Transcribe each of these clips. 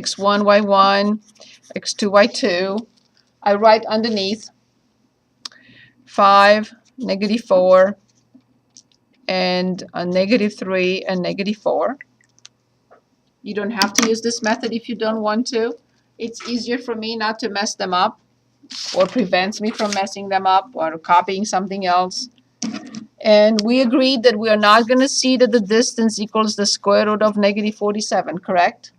x1, y1, x2, y2. I write underneath 5, -4, and a -3 and -4. You don't have to use this method if you don't want to. It's easier for me not to mess them up, or prevents me from messing them up or copying something else. And we agreed that we are not going to see that the distance equals the square root of -47, correct?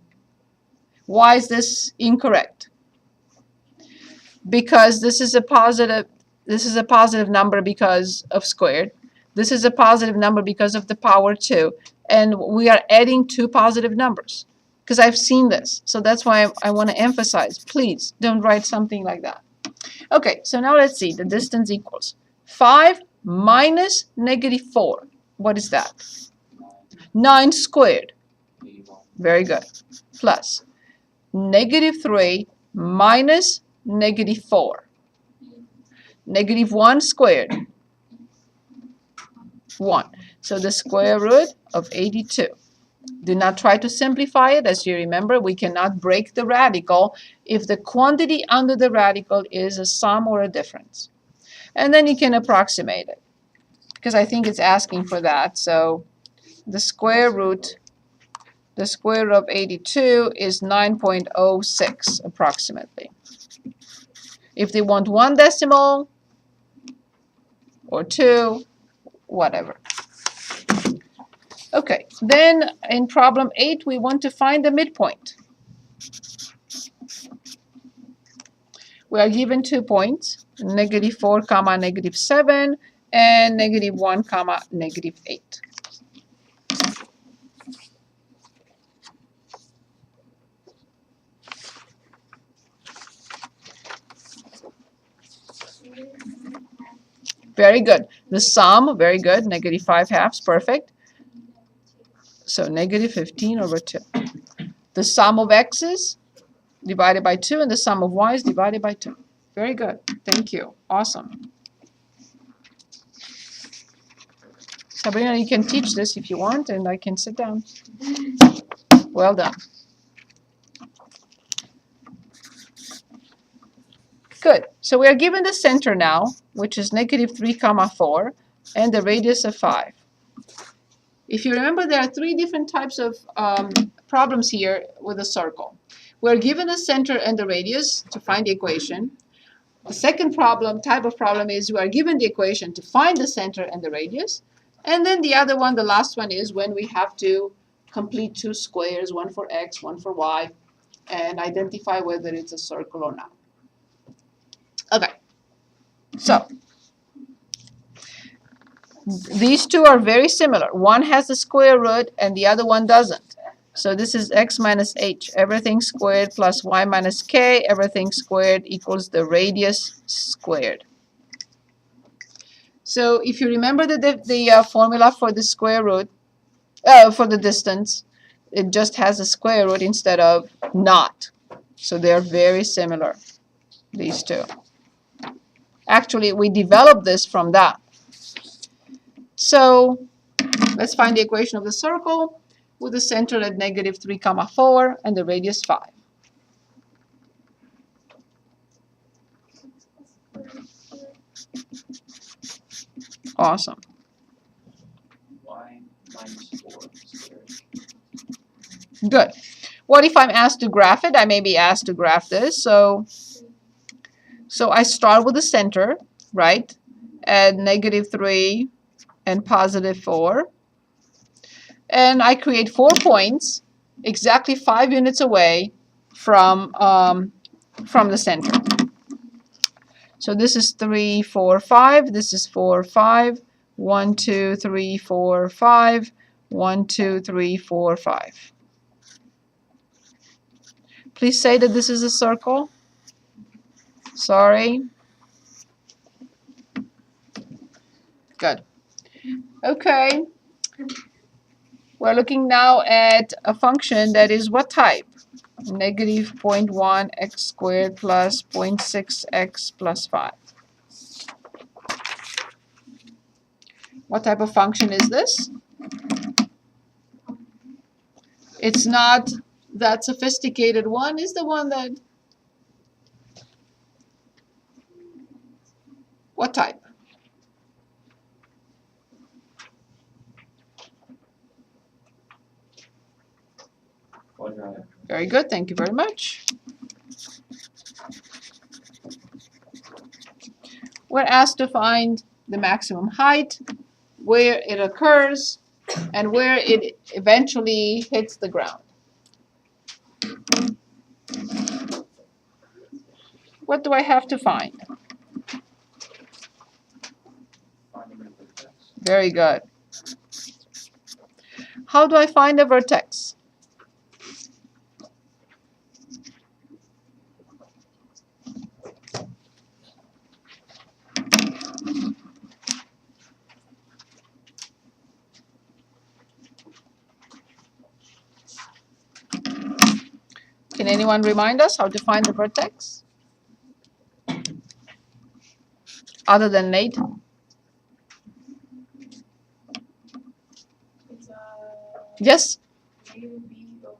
Why is this incorrect? Because this is a positive number because of squared. This is a positive number because of the power 2. And we are adding two positive numbers because I've seen this. So that's why I want to emphasize, please don't write something like that. Okay, so now let's see. The distance equals 5 minus -4. What is that? 9 squared. Very good. Plus -3 minus -4. -1 squared. 1. So the square root of 82. Do not try to simplify it. As you remember, we cannot break the radical if the quantity under the radical is a sum or a difference. And then you can approximate it, because I think it's asking for that. So the square root of 82 is 9.06 approximately. If they want 1 decimal or 2, whatever. Okay, then in problem 8, we want to find the midpoint. We are given 2 points, -4, -7, and -1, -8. Very good. The sum, very good, -5/2, perfect. So -15/2. The sum of x's divided by 2, and the sum of y's divided by 2. Very good. Thank you. Awesome. Sabrina, you can teach this if you want, and I can sit down. Well done. Good. So we are given the center now, which is -3, 4, and the radius of 5. If you remember, there are 3 different types of problems here with a circle. We're given the center and the radius to find the equation. The second type of problem is we are given the equation to find the center and the radius. And then the other one, the last one, is when we have to complete 2 squares, one for x, one for y, and identify whether it's a circle or not. Okay, so these two are very similar. One has the square root and the other one doesn't. So this is x minus h, everything squared, plus y minus k, everything squared, equals the radius squared. So if you remember the formula for the square root, for the distance, it just has a square root instead of not. So they're very similar, these two. Actually, we developed this from that. So let's find the equation of the circle with the center at -3, 4 and the radius 5. Awesome. Y minus 4 squared. Good. What if I'm asked to graph it? I may be asked to graph this. So I start with the center, right, at -3 and +4. And I create 4 points exactly 5 units away from the center. So this is 3, 4, 5. This is 4, 5. 1, 2, 3, 4, 5. 1, 2, 3, 4, 5. Please say that this is a circle. Sorry. Good. Okay. We're looking now at a function that is what type? -0.1 x squared plus 0.6 x plus 5. What type of function is this? It's not that sophisticated one is the one that, what type? Quadratic. Very good, thank you very much. We're asked to find the maximum height, where it occurs, and where it eventually hits the ground. What do I have to find? Finding the vertex. Very good. How do I find a vertex? Can anyone remind us how to find the vertex? Other than Nate? It's Yes? A to B over.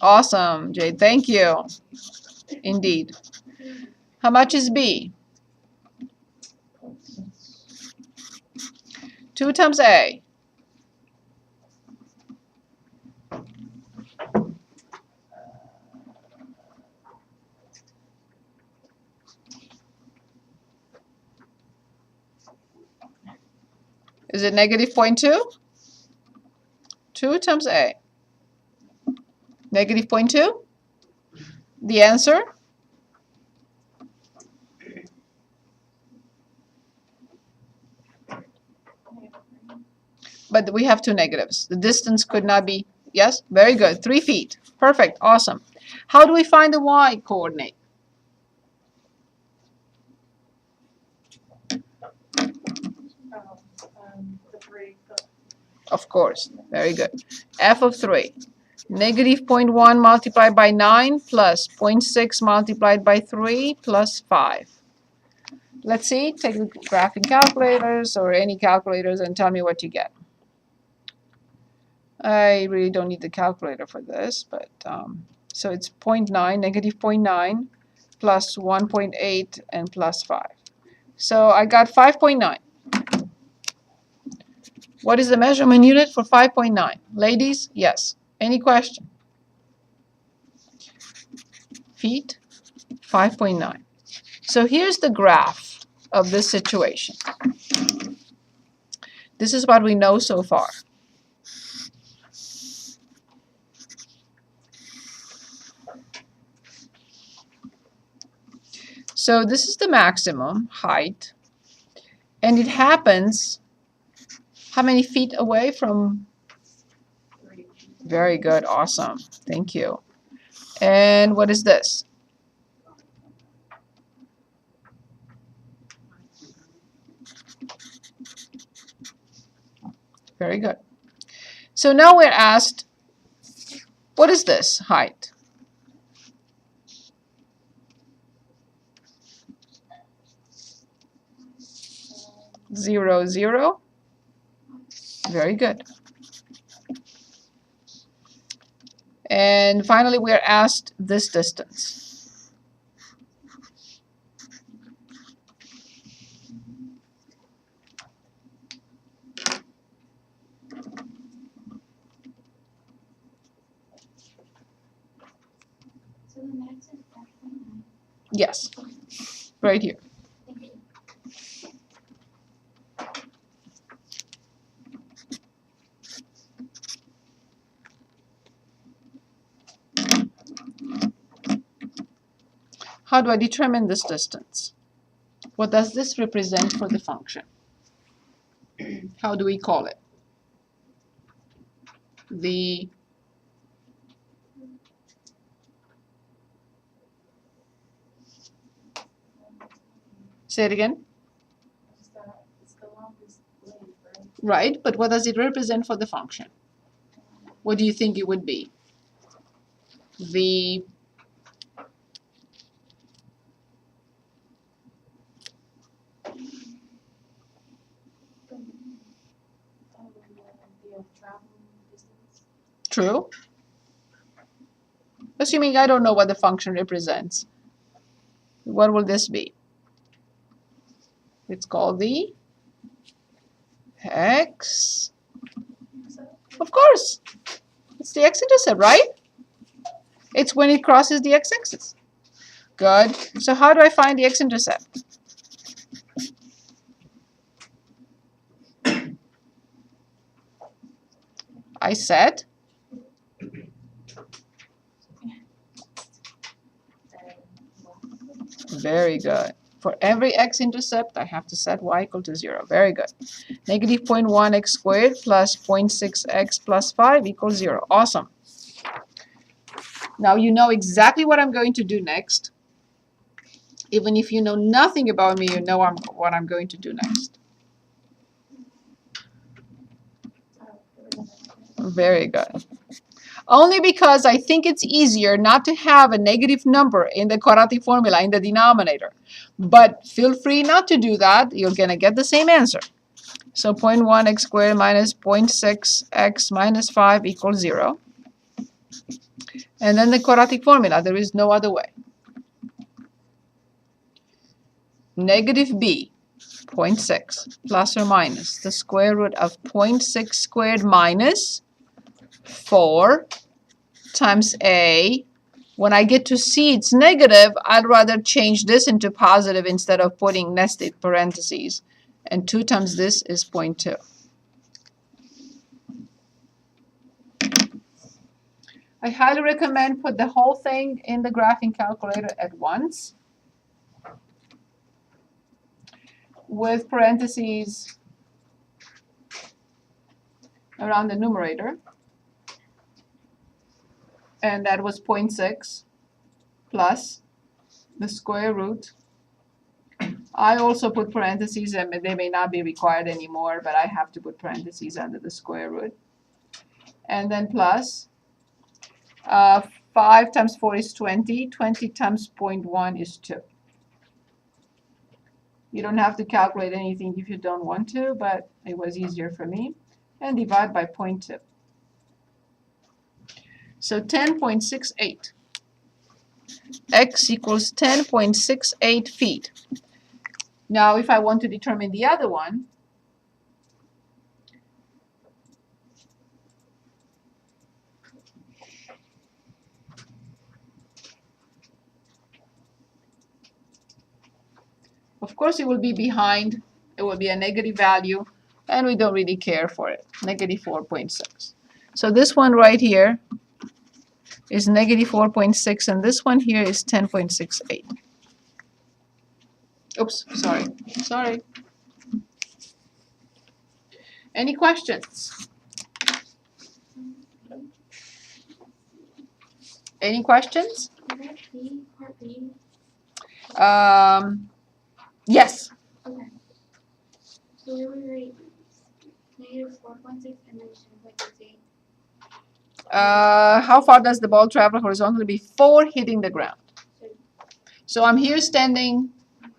Awesome, Jade. Thank you. Indeed. How much is B? 2 times A. Is it negative 0.2? 2 times A. Negative 0.2? The answer? But we have two negatives. The distance could not be, yes? Very good. 3 feet. Perfect. Awesome. How do we find the y coordinate? The break. Of course. Very good. F of 3. Negative 0.1 multiplied by 9 plus 0.6 multiplied by 3 plus 5. Let's see. Take the graphing calculators or any calculators and tell me what you get. I really don't need the calculator for this, but so it's 0.9, negative 0.9 plus 1.8 and plus 5. So I got 5.9. What is the measurement unit for 5.9? Ladies, yes. Any question? Feet, 5.9. So here's the graph of this situation. This is what we know so far. So this is the maximum height, and it happens how many feet away from? Very good, awesome, thank you. And what is this? Very good. So now we're asked, what is this height? 0, 0. Very good. And finally, we are asked this distance. So the max is 5.9. Yes, right here. Thank you. How do I determine this distance? What does this represent for the function? How do we call it? The say it again. It's the longest length, right? Right, but what does it represent for the function? What do you think it would be? The The travel distance. true. assuming I don't know what the function represents. What will this be? It's called the X. Of course. It's the X-intercept, right? It's when it crosses the X-axis. Good. So how do I find the X-intercept? I set very good. For every X-intercept, I have to set y equal to 0. Very good. Negative 0.1 x squared plus 0.6 x plus 5 equals 0. Awesome. Now you know exactly what I'm going to do next. Even if you know nothing about me, you know what I'm going to do next. Very good. Only because I think it's easier not to have a negative number in the quadratic formula in the denominator. But feel free not to do that. You're going to get the same answer. So 0.1 x squared minus 0.6 x minus 5 equals 0. And then the quadratic formula, there is no other way. Negative b, 0.6, plus or minus the square root of 0.6 squared minus 4 times a. When I get to c, it's negative. I'd rather change this into positive instead of putting nested parentheses. And 2 times this is 0.2. I highly recommend put the whole thing in the graphing calculator at once with parentheses around the numerator. And that was 0.6 plus the square root. I also put parentheses, and they may not be required anymore, but I have to put parentheses under the square root. And then plus 5 times 4 is 20. 20 times 0.1 is 2. You don't have to calculate anything if you don't want to, but it was easier for me. And divide by 0.2. So 10.68. X equals 10.68 feet. Now, if I want to determine the other one, of course, it will be behind. It will be a negative value, and we don't really care for it. Negative 4.6. So this one right here is negative 4.6, and this one here is 10.68. Oops, sorry. Any questions? Any questions? Is that B, part B? Yes. Okay. So where we rate negative 4.6 and then 10.68. How far does the ball travel horizontally before hitting the ground? So I'm here standing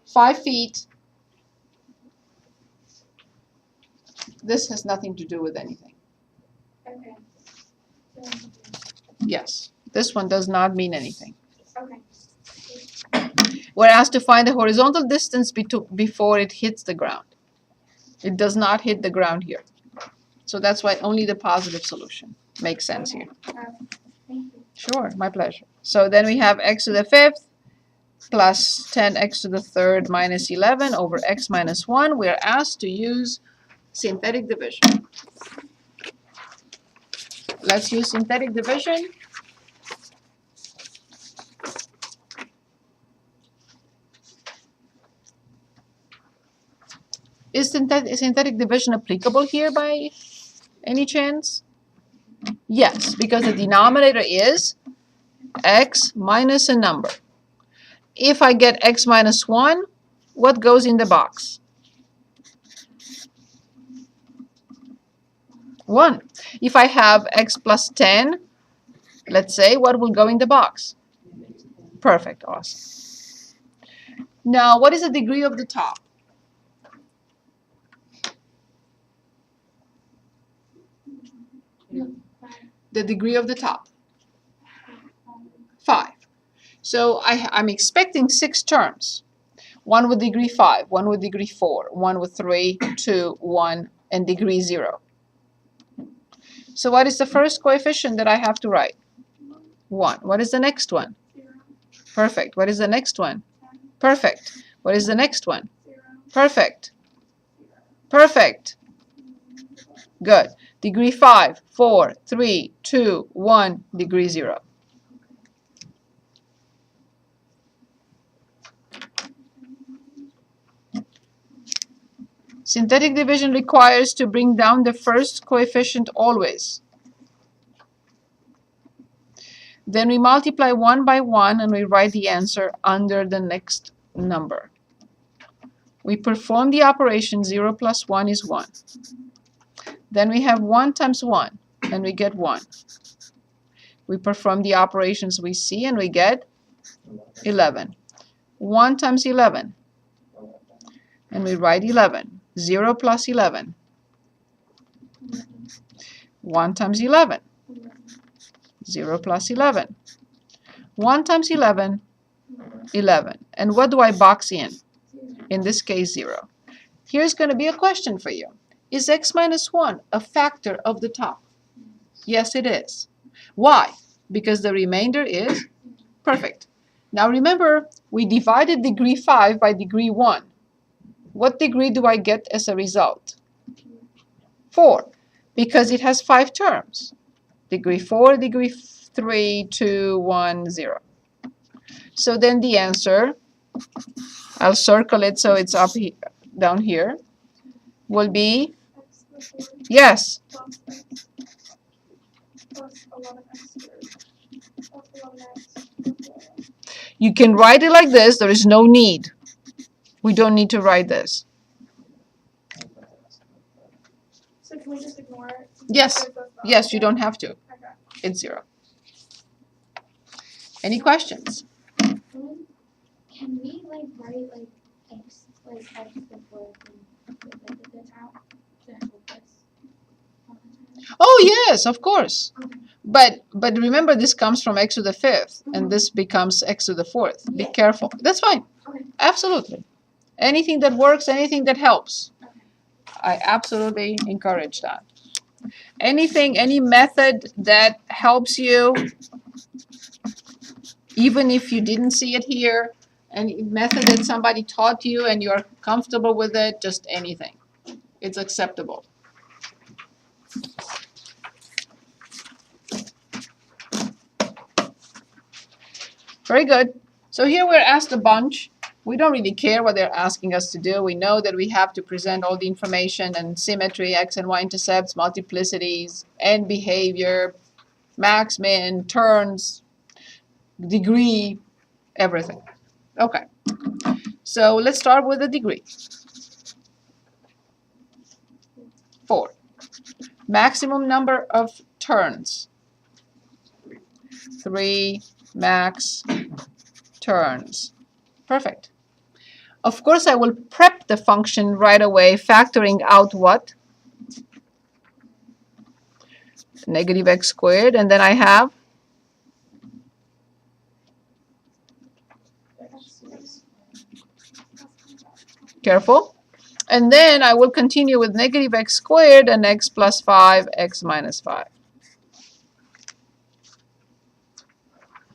5 feet. This has nothing to do with anything. Okay. Yes, this one does not mean anything. Okay. We're asked to find the horizontal distance before it hits the ground. It does not hit the ground here. So that's why only the positive solution makes sense here. Thank you. Sure, my pleasure. So then we have x to the 5th plus 10x to the 3rd minus 11 over x minus 1. We're asked to use synthetic division. Let's use synthetic division. Is synthetic division applicable here by any chance? Yes, because the denominator is x minus a number. If I get x minus 1, what goes in the box? 1. If I have x plus 10, let's say, what will go in the box? Perfect, awesome. Now, what is the degree of the top? The degree of the top. So I'm expecting 6 terms. One with degree 5, one with degree 4, one with 3, 2, 1, and degree 0. So what is the first coefficient that I have to write? 1. What is the next one? 0, Perfect. What is the next one? 10, Perfect. What is the next one? 0, Perfect. Perfect. Good. Degree 5, 4, 3, 2, 1, degree 0. Synthetic division requires to bring down the first coefficient always. Then we multiply 1 by 1 and we write the answer under the next number. We perform the operation 0 plus 1 is 1. Then we have 1 times 1 and we get 1. We perform the operations we see and we get 11. 1 times 11 and we write 11. 0 plus 11. 1 times 11. 0 plus 11. 1 times 11, 11. And what do I box in? In this case, 0. Here's going to be a question for you. Is x minus 1 a factor of the top? Yes, it is. Why? Because the remainder is perfect. Now remember, we divided degree 5 by degree 1. What degree do I get as a result? 4, because it has 5 terms. Degree 4, degree 3, 2, 1, 0. So then the answer, I'll circle it so it's up here, down here, will be, x plus 4 yes, plus x plus 11x squared plus 11x. you can write it like this. There is no need. We don't need to write this. So can we just ignore it? Yes. Yes, you don't have to. Okay. It's 0. Any questions? Can we write x before this out to help us? Oh yes, of course. Okay. But remember, this comes from x to the 5th, and this becomes x to the 4th. Be careful. That's fine. Okay. Absolutely. Anything that works, anything that helps. Okay. I absolutely encourage that. Anything, any method that helps you, even if you didn't see it here, any method that somebody taught you and you're comfortable with it, just anything. It's acceptable. Very good. So here we're asked a bunch. We don't really care what they're asking us to do. We know that we have to present all the information and symmetry, x and y intercepts, multiplicities, and behavior, max, min, turns, degree, everything. Okay. So let's start with the degree. 4. Maximum number of turns. 3 max turns. Perfect. Of course, I will prep the function right away, factoring out what? Negative x squared, and then I have careful. And then I will continue with negative x squared and x plus 5, x minus 5.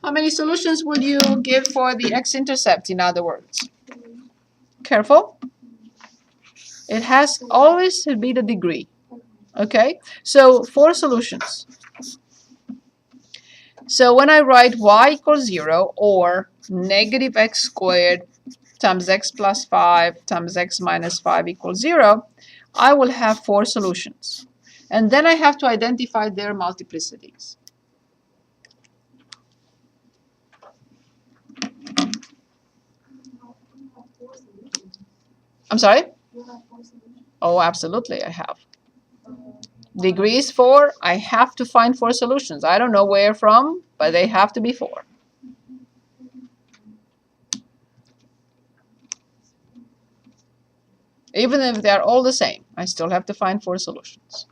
How many solutions will you give for the x intercept, in other words? Careful. It has always to be the degree. Okay? So 4 solutions. So when I write y equals 0 or negative x squared times x plus 5 times x minus 5 equals 0, I will have 4 solutions. And then I have to identify their multiplicities. I'm sorry? Oh, absolutely, I have. Degree is 4. I have to find 4 solutions. I don't know where from, but they have to be 4. Even if they're all the same, I still have to find 4 solutions.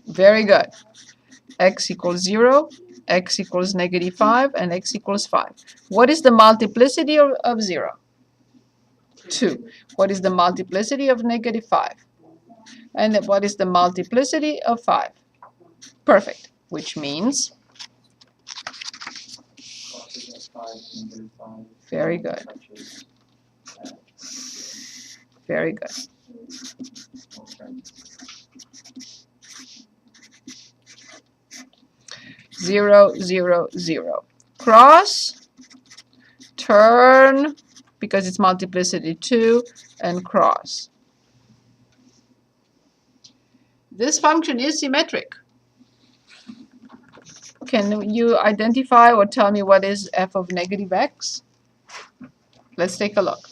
Very good. X equals 0, x equals -5, and x equals 5. What is the multiplicity of 0? 2. What is the multiplicity of -5? And then what is the multiplicity of 5? Perfect, which means Crosses at 5, -5. very good, Touches very good. okay. 0, 0, 0. Cross, turn, because it's multiplicity 2, and cross. This function is symmetric. Can you identify or tell me what is f of -x? Let's take a look.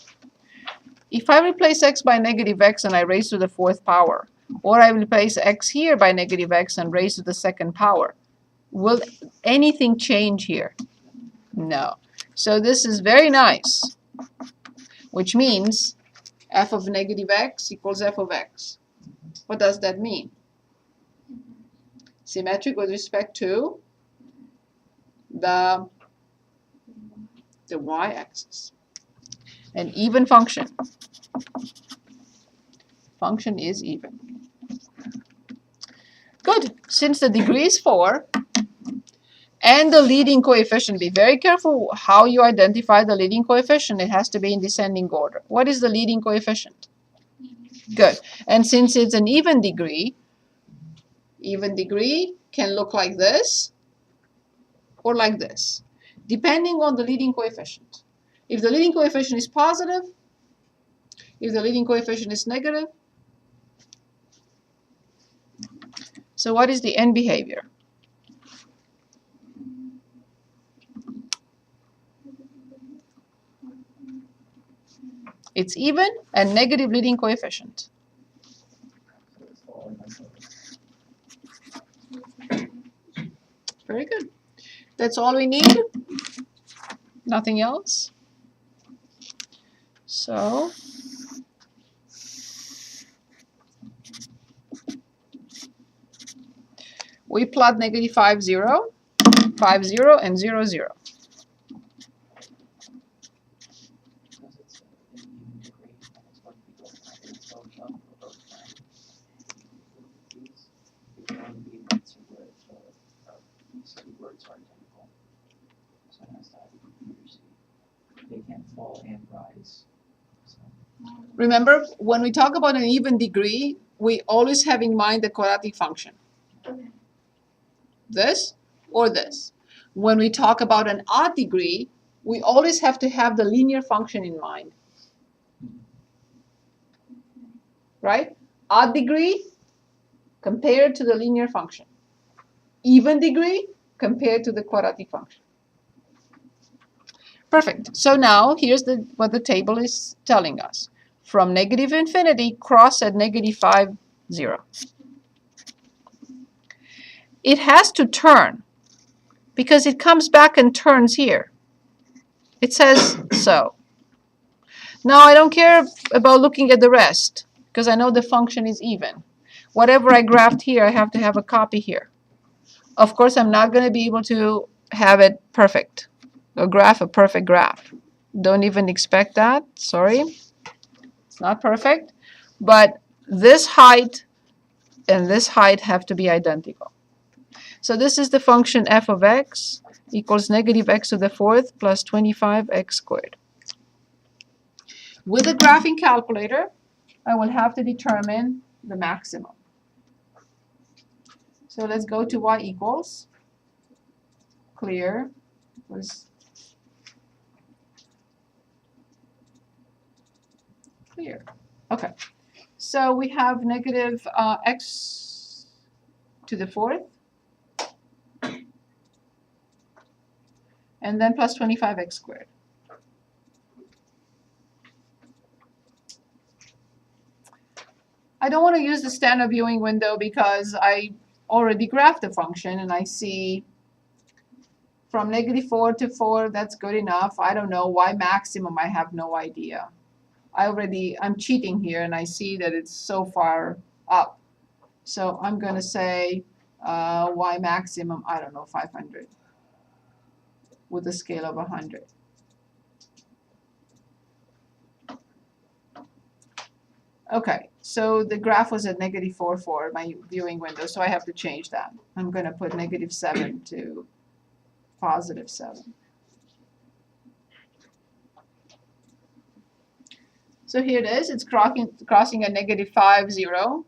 If I replace x by -x and I raise to the 4th power, or I replace x here by -x and raise to the 2nd power, will anything change here? No. So this is very nice, which means f of -x equals f of x. What does that mean? Symmetric with respect to the y-axis. An even function. Function is even. Good. Since the degree is 4, and the leading coefficient, be very careful how you identify the leading coefficient. It has to be in descending order. What is the leading coefficient? Good. And since it's an even degree can look like this or like this, depending on the leading coefficient. If the leading coefficient is positive, if the leading coefficient is negative. So what is the end behavior? It's even and negative leading coefficient. So it's falling like that. Very good. That's all we need. Nothing else. So we plot -5, 0, 5, 0, and 0, 0. Because it's an even degree, and it's going to be going up, and it's going up for both sides. It's going to be lots of words, these two words are identical. So it has to have a degree. They can fall and rise. So Remember, when we talk about an even degree, we always have in mind the quadratic function. Okay. This or this. When we talk about an odd degree, we always have to have the linear function in mind. Right? Odd degree compared to the linear function. Even degree compared to the quadratic function. Perfect. So now here's what the table is telling us. From -∞, cross at -5, 0. It has to turn because it comes back and turns here. It says so. Now I don't care about looking at the rest because I know the function is even. Whatever I graphed here, I have to have a copy here. Of course, I'm not going to be able to have it perfect, or graph a perfect graph. Don't even expect that. Sorry. It's not perfect. But this height and this height have to be identical. So this is the function f of x equals -x to the 4th plus 25x squared. With the graphing calculator, I will have to determine the maximum. So let's go to y equals. Clear. Was clear. Okay. So we have negative x to the 4th. And then plus 25x squared. I don't want to use the standard viewing window because I already graphed the function and I see from -4 to 4, that's good enough. I don't know why maximum, I have no idea. I'm cheating here and I see that it's so far up. So I'm going to say Y maximum, I don't know, 500 with a scale of 100. Okay, so the graph was at negative 4, 4, my viewing window, so I have to change that. I'm going to put negative 7 to positive 7. So here it is. It's crossing at negative 5, 0.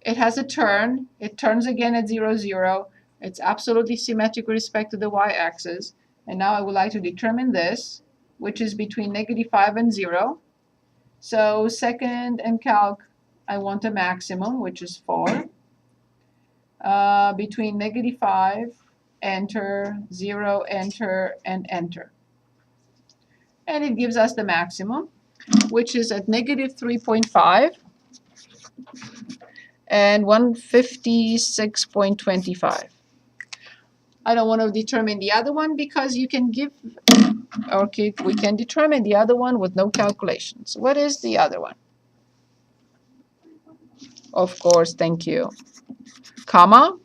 It has a turn. It turns again at 0, 0. It's absolutely symmetric with respect to the y-axis. And now I would like to determine this, which is between negative 5 and 0. So second and calc, I want a maximum, which is 4. Between negative 5, enter, 0, enter, and enter. And it gives us the maximum, which is at negative 3.5 and 156.25. I don't want to determine the other one because you can give, okay, we can determine the other one with no calculations. What is the other one? Of course, thank you. Comma.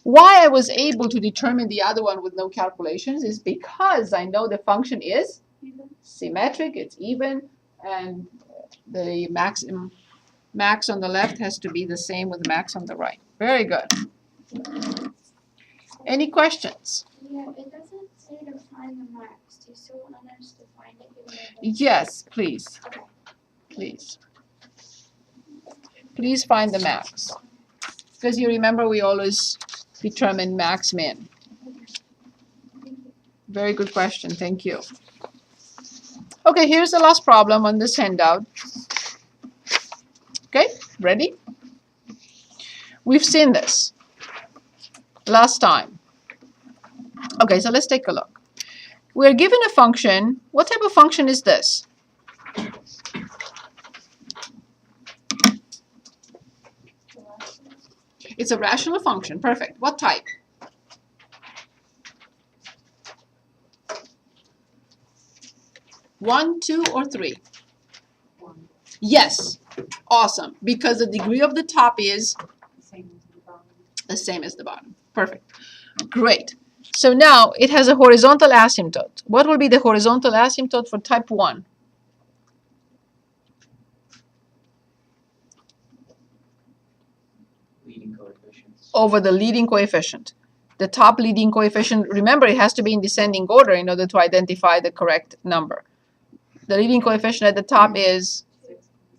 Why I was able to determine the other one with no calculations is because I know the function is symmetric, it's even, and the max on the left has to be the same with max on the right. Very good. Any questions? Yeah, it doesn't say to find the max. Do you still want us to find it? Yes, please. Okay. Please. Please find the max. Because you remember we always determine max min. Very good question. Thank you. Okay, here's the last problem on this handout. Okay, ready? We've seen this last time. Okay, so let's take a look. We're given a function. What type of function is this? It's a rational function. Perfect. What type? One, two, or three? Yes. Awesome. Because the degree of the top is the same as the bottom. Perfect. Great. So now it has a horizontal asymptote. What will be the horizontal asymptote for type 1? Leading coefficients. Over the leading coefficient. The top leading coefficient, remember, it has to be in descending order in order to identify the correct number. The leading coefficient at the top is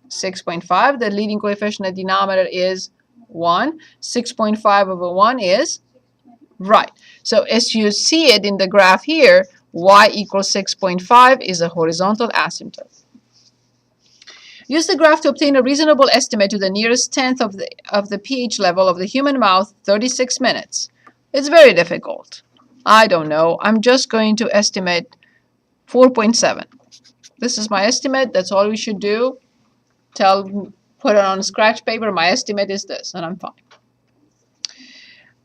6.5. The leading coefficient at the denominator is 1. 6.5 over 1 is? Right. So as you see it in the graph here, y equals 6.5 is a horizontal asymptote. Use the graph to obtain a reasonable estimate to the nearest tenth of the pH level of the human mouth, 36 minutes. It's very difficult. I don't know. I'm just going to estimate 4.7. This is my estimate. That's all we should do. Put it on a scratch paper. My estimate is this, and I'm fine.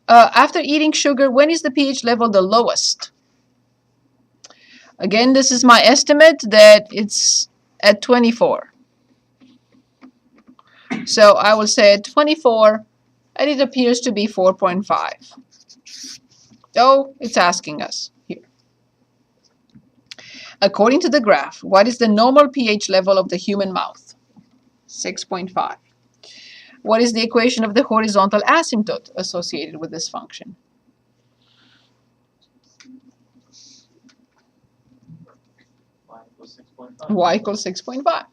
After eating sugar, when is the pH level the lowest? Again, this is my estimate that it's at 24. So I will say at 24, and it appears to be 4.5. Oh, it's asking us here. According to the graph, what is the normal pH level of the human mouth? 6.5. What is the equation of the horizontal asymptote associated with this function? Y equals 6.5. Y equals 6.5.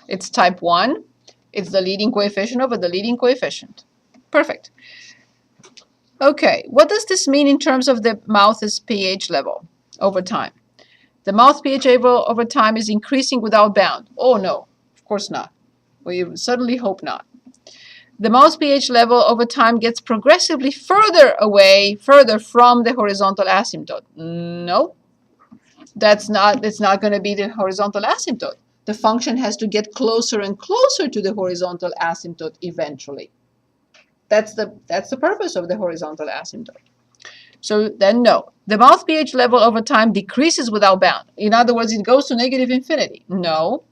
It's type 1. It's the leading coefficient over the leading coefficient. Perfect. Okay, what does this mean in terms of the mouth's pH level over time? The mouth pH level over time is increasing without bound. Oh no, of course not. We certainly hope not. The mouth pH level over time gets progressively further from the horizontal asymptote. No, it's not going to be the horizontal asymptote. The function has to get closer and closer to the horizontal asymptote eventually. That's the purpose of the horizontal asymptote. So then no, the mouth pH level over time decreases without bound. In other words, it goes to negative infinity. No.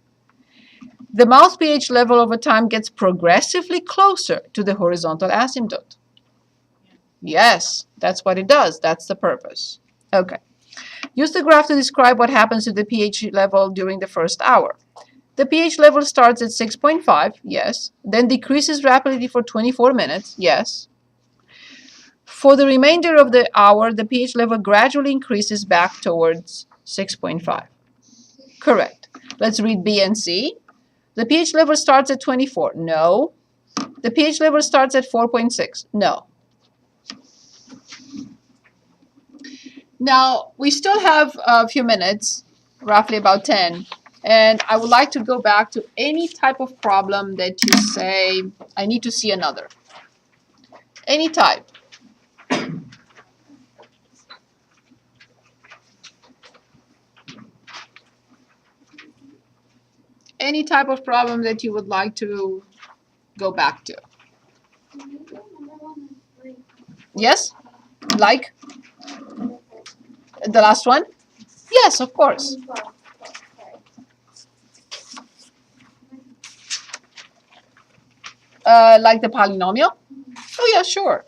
the mouth pH level over time gets progressively closer to the horizontal asymptote. Yes, that's what it does. That's the purpose. Okay. Use the graph to describe what happens to the pH level during the first hour. The pH level starts at 6.5, yes, then decreases rapidly for 24 minutes, yes. For the remainder of the hour, the pH level gradually increases back towards 6.5. Correct. Let's read B and C. The pH level starts at 24. No. The pH level starts at 4.6. No. Now, we still have a few minutes, roughly about 10, and I would like to go back to any type of problem that you say, I need to see another. Any type. Any type of problem that you would like to go back to. Yes? Like? The last one? Yes, of course. Like the polynomial? Oh yeah, sure.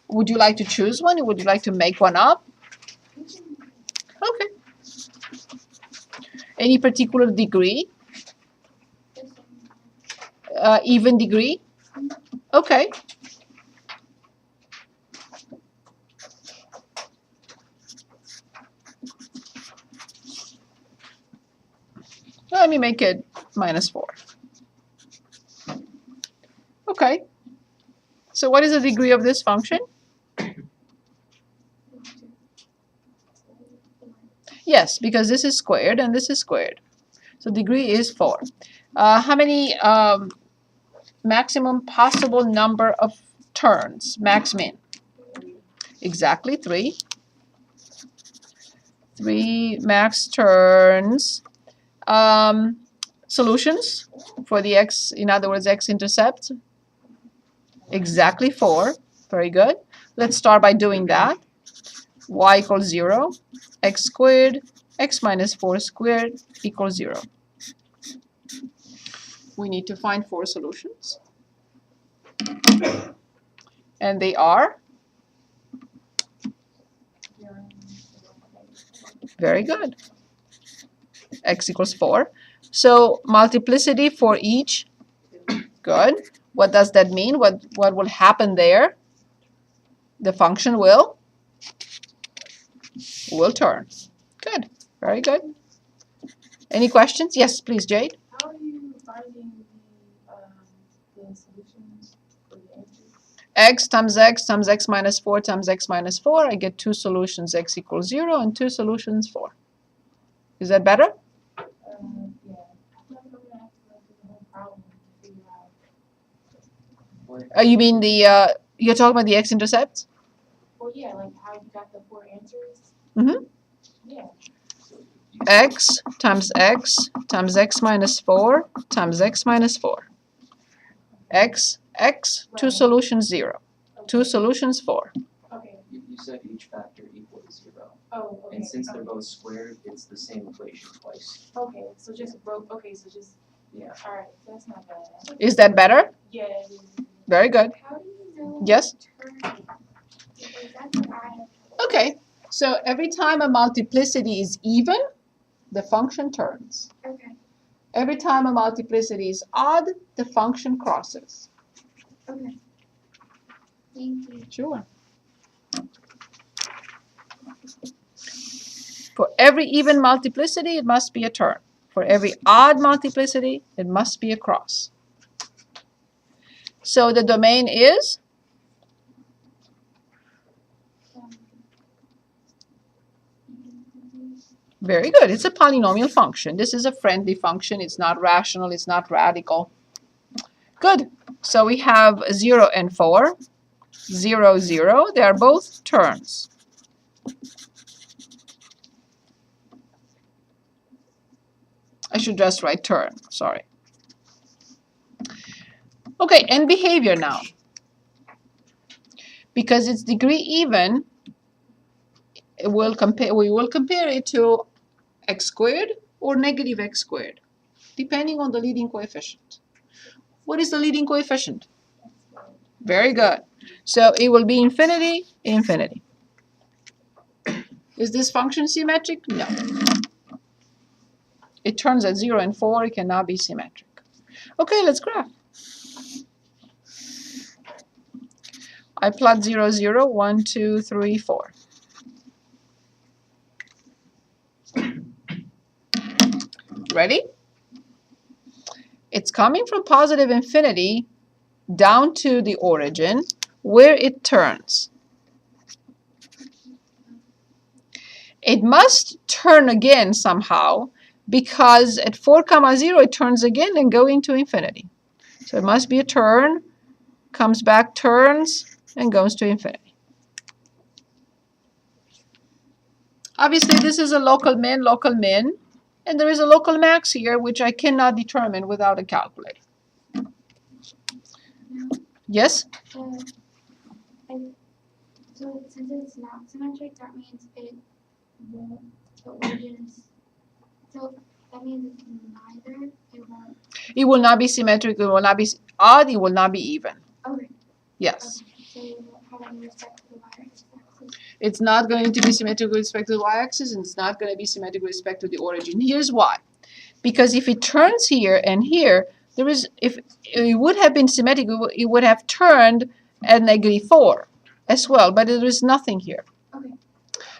Would you like to choose one? Would you like to make one up? Okay. Any particular degree? Even degree? Okay. Let me make it -4. Okay. So what is the degree of this function? Yes, because this is squared and this is squared. So degree is 4. How many maximum possible number of turns? Max min? Exactly 3. 3 max turns. Solutions for the x, in other words, X intercept? Exactly 4. Very good. Let's start by doing that. Y equals 0. X squared, x minus 4 squared equals 0. We need to find 4 solutions. And they are? Very good. X equals 4. So multiplicity for each. Good. What does that mean? What will happen there? The function will turn. Good. Very good. Any questions? Yes, please, Jade. How are you finding the solutions for the answers? X times x minus 4 times x minus 4. I get 2 solutions, x equals 0, and 2 solutions, 4. Is that better? Yeah. I feel like I'm gonna have to go through the whole problem to figure out. You mean the, you're talking about the X intercept? Well, yeah, like how you got the 4 answers. Mm-hmm. Yeah. X times x minus 4 times x minus 4. X, 2 solutions, 0. 2 solutions, 4. Okay. You said each factor equal to 0. Oh, okay. And since they're both squared, it's the same equation twice. Okay, so just broke. Okay, so just Yeah. all right. That's not bad. Is that better? Yeah. It is. Very good. How do you know? Yes? Turning? Because that's what I have. Okay. So every time a multiplicity is even, the function turns. Okay. Every time a multiplicity is odd, the function crosses. Okay. Thank you. Sure. For every even multiplicity, it must be a turn. For every odd multiplicity, it must be a cross. So the domain is? Very good. It's a polynomial function. This is a friendly function. It's not rational. It's not radical. Good. So we have 0 and 4. 0, 0. They are both turns. I should just write turn. Sorry. Okay, and behavior now. Because it's degree even, we will compare it to x squared or negative x squared. depending on the leading coefficient. What is the leading coefficient? Very good. So it will be infinity, infinity. Is this function symmetric? No. It turns at 0 and 4. It cannot be symmetric. Okay, let's graph. I plot 0, 0, 1, 2, 3, 4. Ready? It's coming from positive infinity down to the origin where it turns. It must turn again somehow because at 4, 0 it turns again and go into infinity. So it must be a turn, comes back, turns, and goes to infinity. Obviously this is a local min, and there is a local max here which I cannot determine without a calculator. Yes? So since it's not symmetric, that means it won't, the origin is, so that means it's neither, it won't. It will not be symmetric, it will not be odd, it will not be even. Okay. Yes. Okay. So you will have any respect to the y-axis? It's not going to be symmetric with respect to the y-axis, and it's not going to be symmetric with respect to the origin. Here's why. Because if it turns here and here, there is, if it would have been symmetric, it would have turned at -4 as well, but there is nothing here. Okay.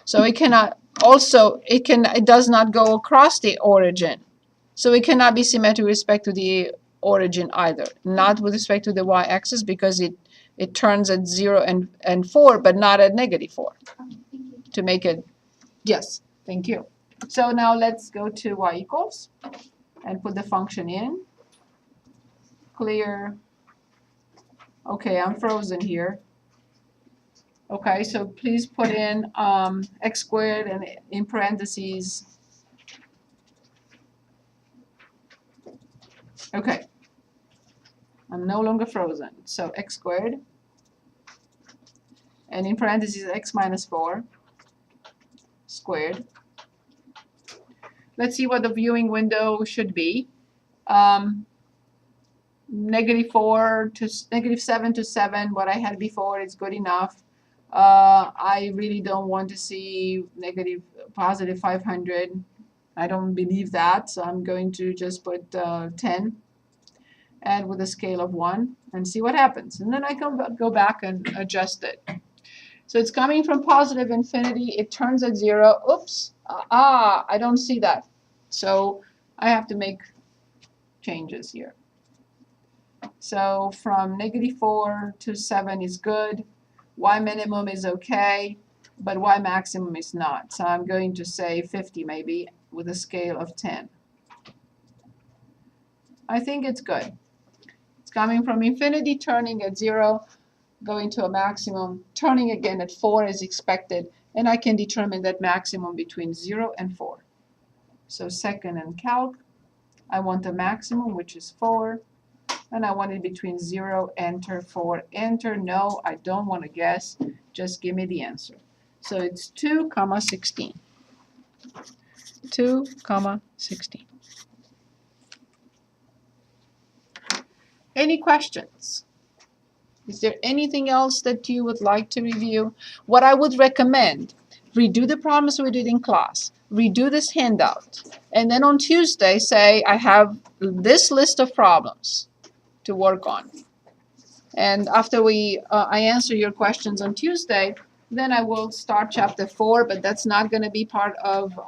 So it cannot, also, it does not go across the origin. So it cannot be symmetric with respect to the origin either. Not with respect to the y-axis because it turns at 0 and 4, but not at -4. Thank you. To make it, yes, thank you. So now let's go to y equals and put the function in. Clear. Okay, I'm frozen here. Okay, so please put in x squared and in parentheses. Okay, I'm no longer frozen. So x squared and in parentheses x minus 4 squared. Let's see what the viewing window should be. -4 to -7 to 7, what I had before is good enough. I really don't want to see positive 500. I don't believe that, so I'm going to just put 10 and with a scale of 1 and see what happens. And then I can go back and adjust it. So it's coming from positive infinity. It turns at 0. Oops. I don't see that. So I have to make changes here. So from -4 to 7 is good. Y minimum is okay, but Y maximum is not. So I'm going to say 50 maybe with a scale of 10. I think it's good. It's coming from infinity, turning at 0, going to a maximum, turning again at 4 as expected, and I can determine that maximum between 0 and 4. So second and calc, I want a maximum, which is 4, and I want it between 0, enter, 4, enter. No, I don't want to guess. Just give me the answer. So it's 2, 16. 2, 16. Any questions? Is there anything else that you would like to review? What I would recommend, redo the problems we did in class, redo this handout, and then on Tuesday say, I have this list of problems to work on. And after I answer your questions on Tuesday, then I will start chapter 4, but that's not going to be part of